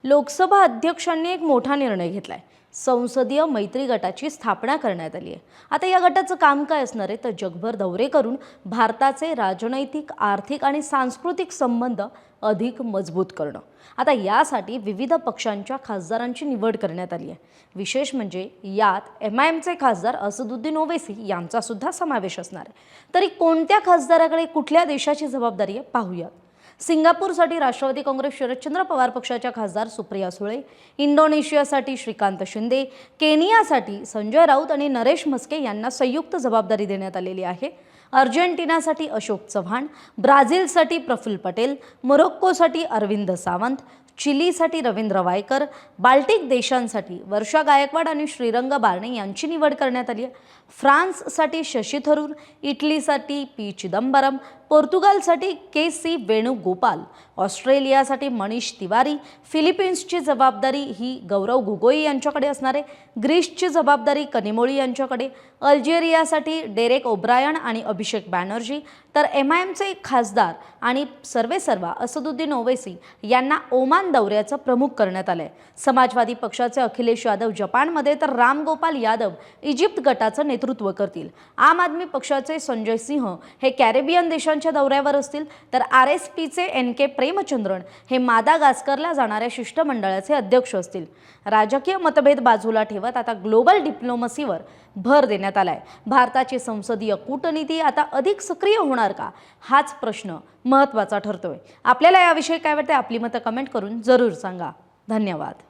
लोकसभा अध्यक्षांनी एक मोठा निर्णय घेतलाय। संसदीय मैत्री गटाची स्थापना करण्यात आली आहे। आता या गटाचं काम काय असणार आहे तर जगभर दौरे करून भारताचे राजनैतिक, आर्थिक आणि सांस्कृतिक संबंध अधिक मजबूत करणं। आता यासाठी विविध पक्षांच्या खासदारांची निवड करण्यात आली आहे। विशेष म्हणजे यात एमआयएमचे खासदार असदुद्दीन ओवैसी यांचा सुद्धा समावेश असणार आहे। तरी कोणत्या खासदाराकडे कुठल्या देशाची जबाबदारी आहे पाहूया। सिंगापूरसाठी राष्ट्रवादी काँग्रेस शरदचंद्र पवार पक्षाच्या खासदार सुप्रिया सुळे, इंडोनेशियासाठी श्रीकांत शिंदे, केनियासाठी संजय राऊत आणि नरेश म्हस्के यांना संयुक्त जबाबदारी देण्यात आलेली आहे। अर्जेंटिनासाठी अशोक चव्हाण, ब्राझीलसाठी प्रफुल्ल पटेल, मोरोक्कोसाठी अरविंद सावंत, चिलीसाठी रवींद्र वायकर, बाल्टिक देशांसाठी वर्षा गायकवाड आणि श्रीरंग बारणे यांची निवड करण्यात आली आहे। फ्रान्ससाठी शशी थरूर, इटलीसाठी पी चिदंबरम, पोर्तुगालसाठी के.सी. वेणुगोपाल, ऑस्ट्रेलियासाठी मनीष तिवारी, फिलिपिन्सची जबाबदारी ही गौरव गोगोई यांच्याकडे असणार आहे, ग्रीसची जबाबदारी कनिमोळी यांच्याकडे, अल्जेरियासाठी डेरेक ओब्रायन आणि अभिषेक बॅनर्जी, तर एमआयएमचे खासदार आणि सर्वेसर्वा असदुद्दीन ओवैसी यांना ओमान दौऱ्याचं प्रमुख करण्यात आलंय। समाजवादी पक्षाचे अखिलेश यादव जपानमध्ये तर राम गोपाल यादव इजिप्त गटाचं नेतृत्व करतील। आम आदमी पक्षाचे संजय सिंह हे कॅरेबियन देशांच्या दौऱ्यावर असतील, तर आरएसपीचे एन.के. प्रेमचंद्रन हे मादागास्करला जाणाऱ्या शिष्टमंडळाचे अध्यक्ष असतील। राजकीय मतभेद बाजूला ठेवत आता ग्लोबल डिप्लोमसीवर भर देण्यात आलाय। भारताची संसदीय कूटनीती आता अधिक सक्रिय होणार का, हाच प्रश्न महत्त्वाचा ठरतोय। आपल्याला याविषयी काय वाटते, आपली मतं कमेंट करून जरूर सांगा। धन्यवाद।